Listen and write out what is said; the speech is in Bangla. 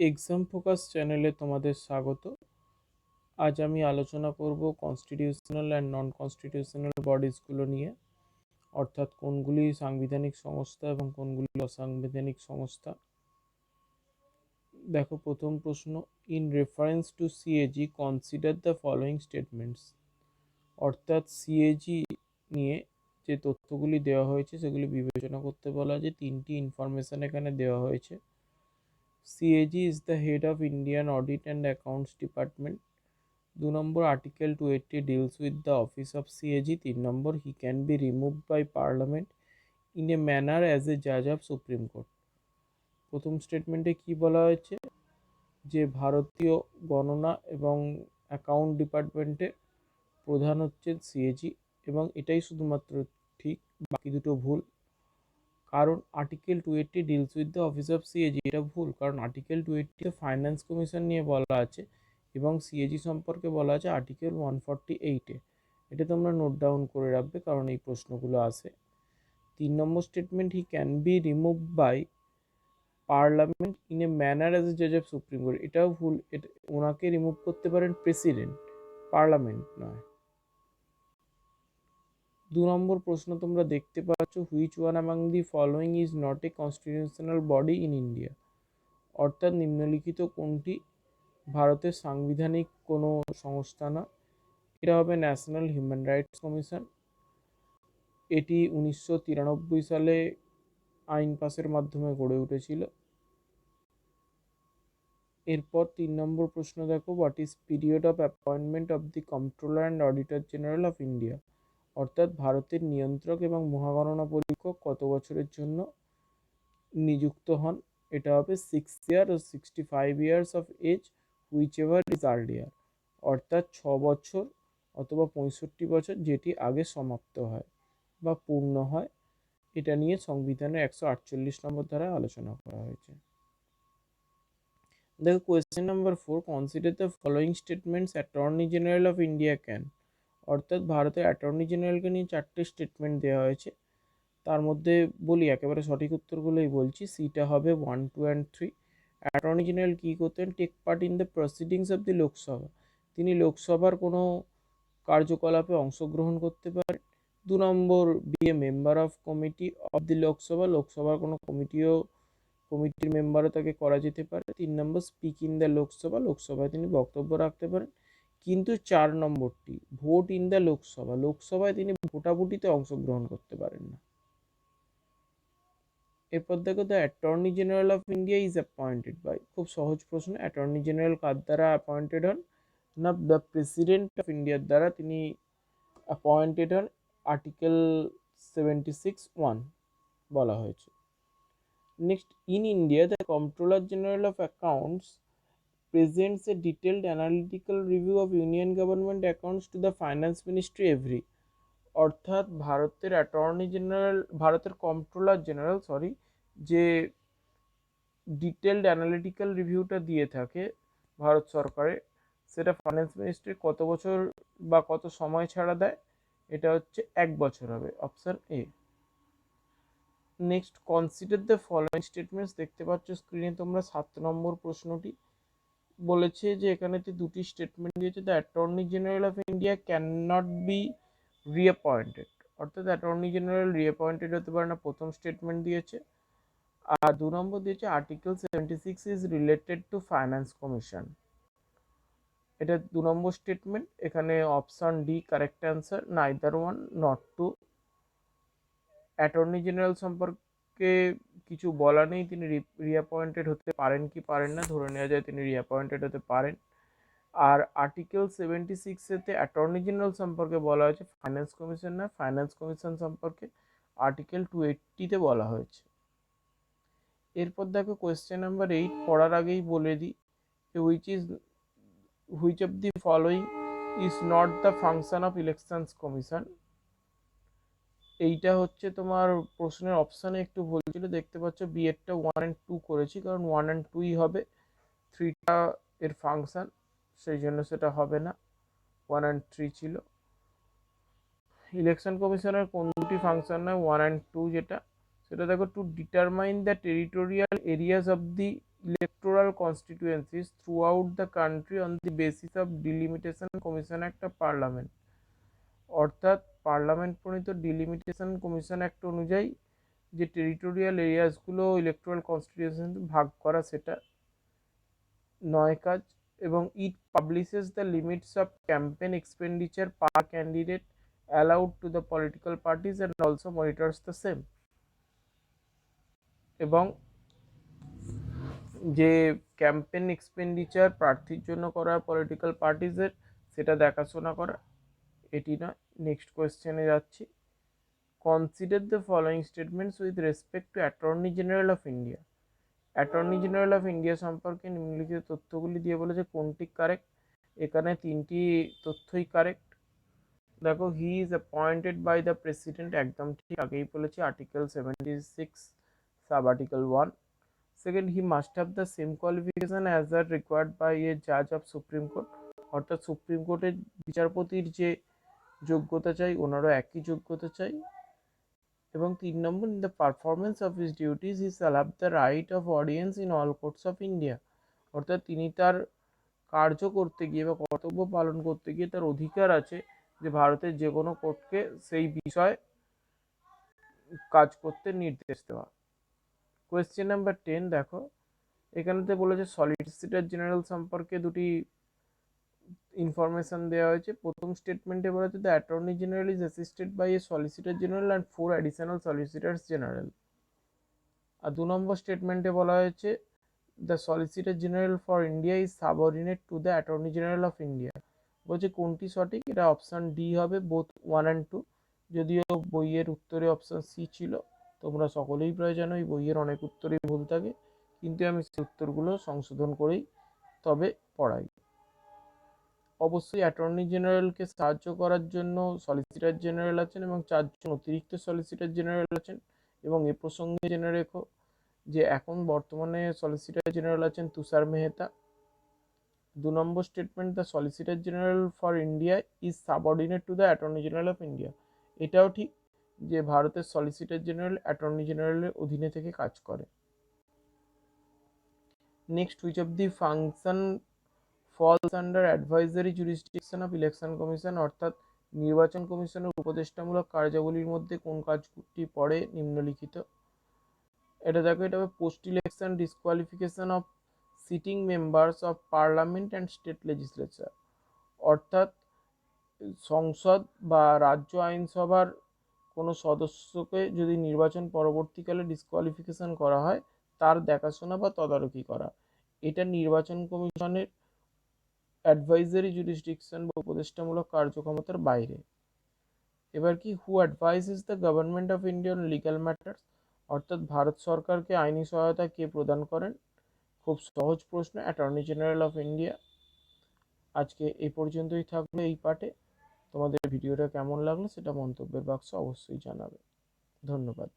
এক্সাম ফোকাস চ্যানেলে তোমাদের স্বাগত। আজ আমি আলোচনা করব কনস্টিটিউশনাল অ্যান্ড নন কনস্টিটিউশনাল বডিজগুলো নিয়ে, অর্থাৎ কোনগুলি সাংবিধানিক সংস্থা এবং কোনগুলি অসাংবিধানিক সংস্থা। দেখো, প্রথম প্রশ্ন, in reference to CAG consider the following statements. অর্থাৎ সিএজি নিয়ে যে তথ্যগুলি দেওয়া হয়েছে সেগুলি বিবেচনা করতে বলা আছে। তিনটি ইনফরমেশন এখানে দেওয়া হয়েছে। CAG is the head of Indian Audit and Accounts Department. 2 number, Article 280 deals with the office of CAG. 3 number, he can be removed by Parliament in a manner as a judge of Supreme Court. প্রথম স্টেটমেন্টে কি বলা হয়েছে যে ভারতীয় গণনা এবং অ্যাকাউন্ট ডিপার্টমেন্টের প্রধান হচ্ছেন সিএজি, এবং এটাই শুধুমাত্র ঠিক, বাকি দুটো ভুল। কারণ article 280 deals with the office of CAG, এটা ভুল, কারণ আর্টিকেল 280 ফাইন্যান্স কমিশন নিয়ে বলা আছে এবং সিএজি সম্পর্কে বলা আছে আর্টিকেল 148-এ। এটা তোমরা নোট ডাউন করে রাখবে, কারণ এই প্রশ্নগুলো আসে। 3 নম্বর statement, he can be remove by parliament in a manner as a জাজ অফ সুপ্রিম কোর্ট, এটাও ভুল। ওনাকে রিমুভ করতে পারেন প্রেসিডেন্ট, পার্লামেন্ট নয়। 2 নম্বর প্রশ্ন তোমরা দেখতে পাচ্ছ, which one among the following is not a constitutional body in India. অর্থাৎ নিম্নলিখিত কোনটি ভারতের সাংবিধানিক কোনো সংস্থা না। এটা হবে ন্যাশনাল হিউম্যান রাইটস কমিশন। এটি 1993 সালে আইন পাসের মাধ্যমে গড়ে উঠেছিল। এরপর 3 নম্বর প্রশ্ন দেখো, what is period of appointment of the controller and auditor general of India. অর্থাৎ ভারতের নিয়ন্ত্রক এবং মহাগণনা পরীক্ষক কত বছরের জন্য নিযুক্ত হন। এটা হবে 6 ইয়ার ও 65 years of age, whichever is earlier. অর্থাৎ 6 বছর অথবা 65 বছর, যেটি আগে সমাপ্ত হয় বা পূর্ণ হয়। এটা নিয়ে সংবিধানের 148 নম্বর ধারায় আলোচনা করা হয়েছে। দেখো, question number 4, consider the following statements attorney general of India can. অর্থাৎ ভারতের অ্যাটর্নি জেনারেলকে নিয়ে 4টে স্টেটমেন্ট দেওয়া হয়েছে। তার মধ্যে বলি, একেবারে সঠিক উত্তরগুলোই বলছি। সিটা হবে 1, 2 অ্যান্ড 3। অ্যাটর্নি জেনারেল কী করতেন? Take part in the proceedings of the Lok Sabha. তিনি লোকসভার কোনো কার্যকলাপে অংশগ্রহণ করতে পারেন। 2 নম্বর, be a member of committee of the Lok Sabha. লোকসভার কোনো কমিটির মেম্বারও তাকে করা যেতে পারে। 3 নম্বর, স্পিক ইন দ্য লোকসভা। লোকসভায় তিনি বক্তব্য রাখতে পারেন। কিন্তু 4 নম্বরটি, ভোট ইন দ্য লোকসভা। লোকসভায় তিনি ভোটাভুটিতে অংশগ্রহণ করতে পারেন না। এরপর দেখো, the attorney general of India is appointed by. খুব সহজ প্রশ্ন, অ্যাটর্নি জেনারেল কার দ্বারা অ্যাপয়েন্টেড হন? না, দ্য প্রেসিডেন্ট অফ ইন্ডিয়ার দ্বারা তিনি অ্যাপয়েন্টেড হন। আর্টিকেল 76(1) বলা হয়েছে। Next, in India the controller general of accounts presents a detailed analytical review of union government accounts to the finance ministry every। অর্থাৎ ভারতের কন্ট্রোলার জেনারেল যে ডিটেলড অ্যানালিটিক্যাল রিভিউটা দিয়ে থাকে ভারত সরকারে, সেটা ফাইন্যান্স মিনিস্ট্রি কত বছর বা কত সময় ছাড়া দেয়? এটা হচ্ছে 1 বছর হবে, option A. Next, consider the following statements. দেখতে পাচ্ছ স্ক্রিনে তোমরা 7 নম্বর প্রশ্নটি বলেছে যে এখানেতে দুটি স্টেটমেন্ট দিয়েছে। The attorney general of India can not be reappointed. অর্থাৎ অ্যাটর্নি জেনারেল রিঅ্যাপয়েন্টেড হতে পারে না, প্রথম স্টেটমেন্ট দিয়েছে। আর 2 নম্বর দিয়েছে article 76 is related to finance commission. এটা 2 নম্বর স্টেটমেন্ট। এখানে option D correct answer, neither one, not two. Attorney general সম্পর্কে কিছু বলা নেই, তিনি রিঅ্যাপয়েন্টেড হতে পারেন কি পারেন না, ধরে নেওয়া যায় তিনি রিঅ্যাপয়েন্টেড হতে পারেন। আর আর্টিকেল 76-এতে অ্যাটর্নি জেনারেল সম্পর্কে বলা হয়েছে, ফাইন্যান্স কমিশন না। ফাইন্যান্স কমিশন সম্পর্কে আর্টিকেল 280-তে বলা হয়েছে। এরপর দেখো, কোয়েশ্চেন নাম্বার 8, পড়ার আগেই বলে দিই, which of the following is not the function of elections commission. এইটা হচ্ছে তোমার প্রশ্নের অপশানে একটু ভুল ছিল। দেখতে পাচ্ছ বি এরটা 1 and 2 করেছি, কারণ 1 and 2ই হবে, 3টা এর ফাংশন, সেই জন্য সেটা হবে না, 1 and 3 ছিল। ইলেকশন কমিশনের কোন দুটি ফাংশন নয়, 1 and 2 যেটা, সেটা দেখো, to determine the territorial areas of the electoral constituencies throughout the country on the basis of Delimitation Commission Act of Parliament, অর্থাৎ পার্লামেন্ট প্রণীত ডিলিমিটেশন কমিশন অ্যাক্ট অনুযায়ী যে টেরিটোরিয়াল এরিয়াসগুলো ইলেকট্রাল কনস্টিটিউশন ভাগ করা সেটা 9 কাজ, এবং it publishes the limits of campaign expenditure per candidate allowed to the political parties and also monitors the same, এবং যে ক্যাম্পেইন এক্সপেন্ডিচার প্রার্থীর জন্য করা পলিটিক্যাল পার্টিজের সেটা দেখাশোনা করা। এটি না, নেক্সট কোয়েশ্চেনে যাচ্ছি। Consider the following statements with respect to attorney general of India. Attorney general of India সম্পর্কে নিম্নলিখিত তথ্যগুলি দিয়ে বলেছে কোনটি কারেক্ট। এখানে তিনটি তথ্যই কারেক্ট। দেখো, he is appointed by the president, একদম ঠিক, আগেই বলেছি, article 76 sub article 1। Second, he must have the same qualification as are required by a জাজ অফ সুপ্রিম কোর্ট, অর্থাৎ সুপ্রিম কোর্টের বিচারপতির যে যোগ্যতা চাই ওনারও একই যোগ্যতা চাই। এবং 3 number, in the performance of his duties he shall have the right of audience in all courts of India, অর্থাৎ তিনি তার কার্য করতে গিয়ে বা কর্তব্য পালন করতে গিয়ে তার অধিকার আছে যে ভারতের যে কোনো কোর্টকে সেই বিষয়ে কাজ করতে নির্দেশ দেওয়া। কোয়েশ্চেন নাম্বার 10 দেখো, এখানেতে বলেছে সলিসিটর জেনারেল সম্পর্কে দুটি ইনফরমেশন দেওয়া হয়েছে। প্রথম স্টেটমেন্টে বলেছে the attorney general is assisted by a solicitor general and 4 additional solicitors general. আর 2 নম্বর স্টেটমেন্টে বলা হয়েছে the solicitor general for India is subordinate to the attorney general of India. বলছে কোনটি সঠিক, এটা অপশান ডি হবে, বোথ 1 and 2। যদিও বইয়ের উত্তরে অপশান সি ছিল, তোমরা সকলেই প্রায় জানো এই বইয়ের অনেক উত্তরই ভুল থাকে, কিন্তু আমি সেই উত্তরগুলো সংশোধন করেই তবে পড়াই। অবশ্যই অ্যাটর্নি জেনারেলকে সাহায্য করার জন্য সলিসিটর জেনারেল আছেন এবং 4 জন অতিরিক্ত সলিসিটর জেনারেল আছেন। এবং এ প্রসঙ্গে জেনে রেখো যে এখন বর্তমানে সলিসিটর জেনারেল আছেন তুষার মেহতা। 2 নম্বর statement, the solicitor general for India is subordinate to the attorney general of India. এটাও ঠিক যে ভারতের সলিসিটর জেনারেল অ্যাটর্নি জেনারেলের অধীনে থেকে কাজ করে। Next, which of the function false under advisory jurisdiction of election commission, অর্থাৎ নির্বাচন কমিশনের উপদেষ্টামূলক কার্যাবলীর মধ্যে কোন কাজটি পড়ে নিম্নলিখিত। এটা দেখো, এটা হবে post election disqualification of sitting members of parliament and state legislature, অর্থাৎ সংসদ বা রাজ্য আইনসভার কোনো সদস্যকে যদি নির্বাচন পরবর্তীকালে ডিসকোয়ালিফিকেশন করা হয় তার দেখাশোনা বা তদারকি করা। এটা নির্বাচন কমিশনের অ্যাডভাইজারি জুরিসডিকশন বা উপদেষ্টামূলক কার্যক্ষমতার বাইরে। এবার কি, who advises the government of India on legal matters, অর্থাৎ ভারত সরকারকে আইনি সহায়তা কে প্রদান করেন? খুব সহজ প্রশ্ন, অ্যাটর্নি জেনারেল অফ ইন্ডিয়া। আজকে এই পর্যন্তই থাকলো এই পার্টে। তোমাদের ভিডিওটা কেমন লাগলো সেটা মন্তব্যের বাক্সে অবশ্যই জানাবে। ধন্যবাদ।